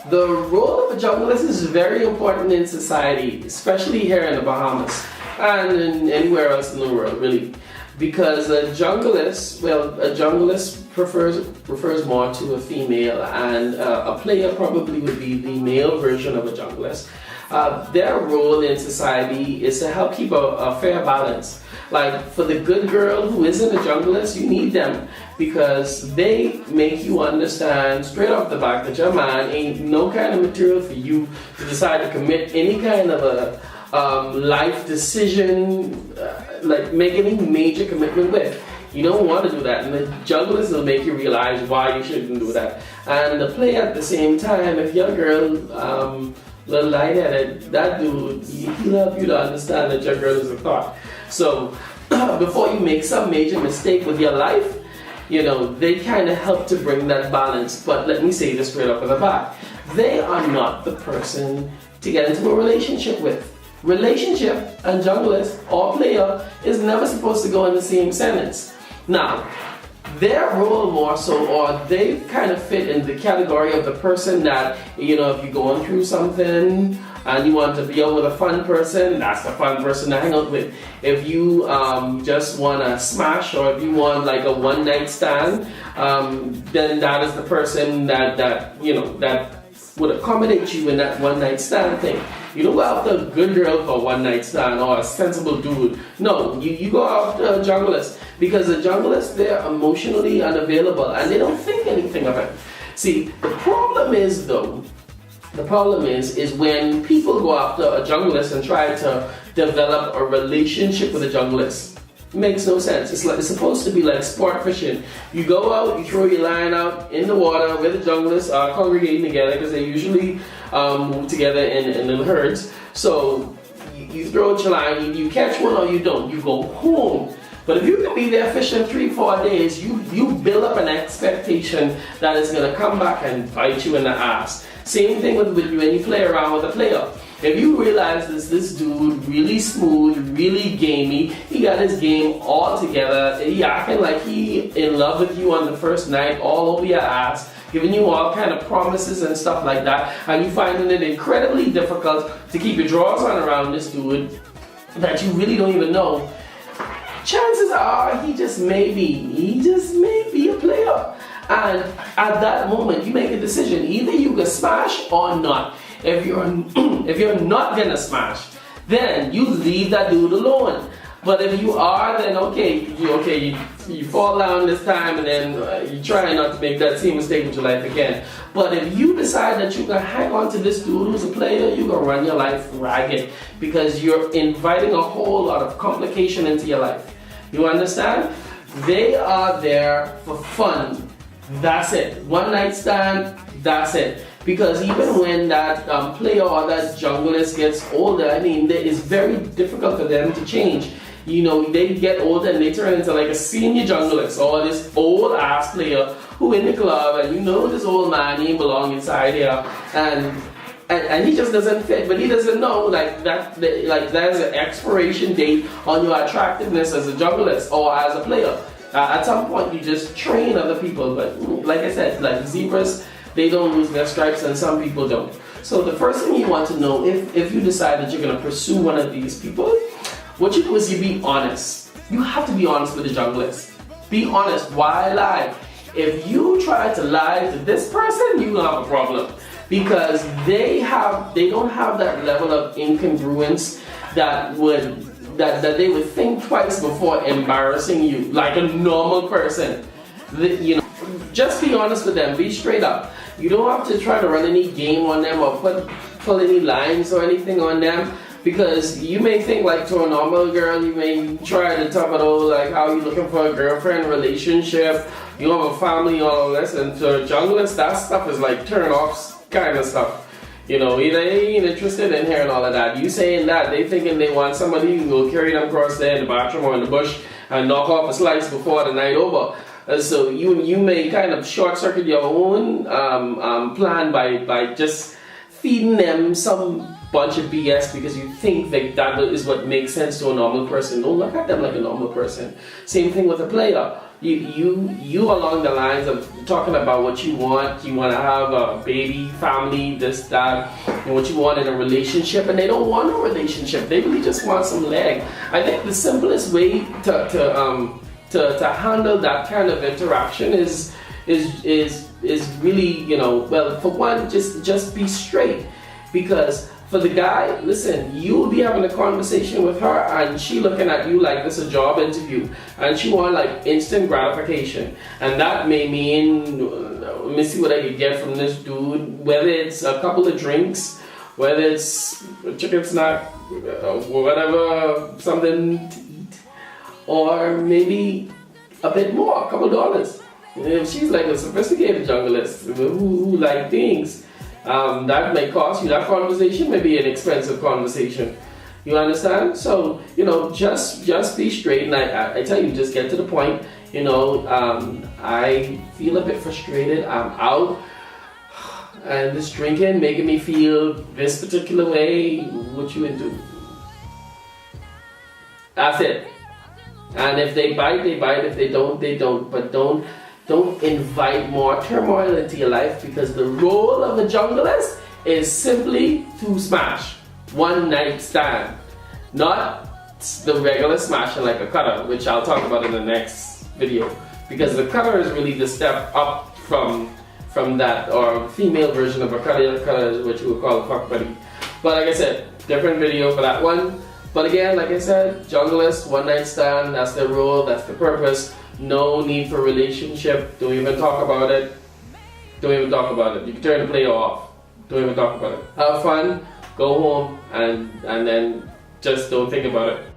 The role of a jungleist is very important in society, especially here in the Bahamas and in anywhere else in the world, really. Because a jungleist, refers more to a female, and a player probably would be the male version of a jungleist. Their role in society is to help keep a fair balance. Like for the good girl who isn't a jungleist, you need them because they make you understand straight off the bat that your man ain't no kind of material for you to decide to commit any kind of a life decision, like make any major commitment with. You don't want to do that, and the jungleist will make you realize why you shouldn't do that. And the play at the same time, if your girl little lightheaded, that dude, he'll help you to understand that your girl is a thought. So before you make some major mistake with your life, you know, they kind of help to bring that balance. But let me say this straight up in the back. They are not the person to get into a relationship with. Relationship and jungleist or player is never supposed to go in the same sentence. Now, their role more so, or they kind of fit in the category of the person that, you know, if you're going through something and you want to be out with a fun person, that's the fun person to hang out with. If you just want to smash, or if you want like a one night stand, then that is the person that you know, that would accommodate you in that one night stand thing. You don't go after a good girl for a one night stand or a sensible dude. No, you go after a jungleist, because the jungleists, they're emotionally unavailable and they don't think anything of it. See, the problem is when people go after a jungleist and try to develop a relationship with a jungleist. It makes no sense. It's supposed to be like sport fishing. You go out, you throw your line out in the water where the jungleists are congregating together, because they usually move together in little herds. So you throw out your line, you catch one or you don't, you go home. But if you can be there fishing 3-4 days, you build up an expectation that it's going to come back and bite you in the ass. Same thing with you when you play around with a player. If you realize this dude really smooth, really gamey, he got his game all together, he acting like he in love with you on the first night, all over your ass, giving you all kind of promises and stuff like that, and you finding it incredibly difficult to keep your drawers on around this dude that you really don't even know, chances are he just may be a player. And at that moment, you make a decision. Either you can smash or not. If you're not gonna smash, then you leave that dude alone. But if you are, then you fall down this time, and then you try not to make that same mistake in your life again. But if you decide that you're gonna hang on to this dude who's a player, you're gonna run your life ragged, because you're inviting a whole lot of complication into your life. You understand? They are there for fun. That's it. One night stand, that's it. Because even when that player or that jungleist gets older, I mean, it's very difficult for them to change. You know, they get older and they turn into like a senior jungleist, or this old ass player who in the club, and you know this old man, he belong inside here, and he just doesn't fit. But he doesn't know like there's an expiration date on your attractiveness as a jungleist or as a player. At some point, you just train other people, but like I said, like zebras, they don't lose their stripes, and some people don't. So the first thing you want to know, if you decide that you're going to pursue one of these people, what you do is you be honest. You have to be honest with the jungleist. Be honest. Why lie? If you try to lie to this person, you have a problem, because they don't have that level of incongruence that they would think twice before embarrassing you like a normal person. You know, just be honest with them. Be straight up. You don't have to try to run any game on them or pull any lines or anything on them, because you may think like to a normal girl, you may try to talk about like how you're looking for a girlfriend, relationship, you have a family, all of this, and to a jungleist, that stuff is like turn off kind of stuff. You know, they ain't interested in hearing all of that. You saying that, they thinking they want somebody who will carry them across there in the bathroom or in the bush and knock off a slice before the night over. So you may kind of short circuit your own plan by just feeding them some bunch of BS because you think that is what makes sense to a normal person. Don't look at them like a normal person. Same thing with a player. You along the lines of talking about what you want to have a baby, family, this, that, and what you want in a relationship, and they don't want a relationship. They really just want some leg. I think the simplest way to handle that kind of interaction is really, well, for one, just be straight. Because for the guy, listen, you'll be having a conversation with her and she looking at you like this is a job interview and she want like instant gratification. And that may mean, let me see what I can get from this dude, whether it's a couple of drinks, whether it's a chicken snack, whatever, something to eat, or maybe a bit more, a couple of dollars. If she's like a sophisticated junglist who like things, that may cost you. That conversation may be an expensive conversation. You understand? So, just be straight, and I tell you, just get to the point. I feel a bit frustrated. I'm out, and this drinking making me feel this particular way. What you would do? That's it. And if they bite, they bite. If they don't, they don't. But don't invite more turmoil into your life, because the role of a Jungalass is simply to smash. One night stand. Not the regular smashing like a cutter, which I'll talk about in the next video. Because the cutter is really the step up from that, or female version of a cutter. Cutter is what you would call a fuck buddy. But like I said, different video for that one. But again, like I said, Jungalass, one night stand, that's their role, that's the purpose. No need for relationship. Don't even talk about it. Don't even talk about it. You can turn the player off. Don't even talk about it. Have fun, go home, and then just don't think about it.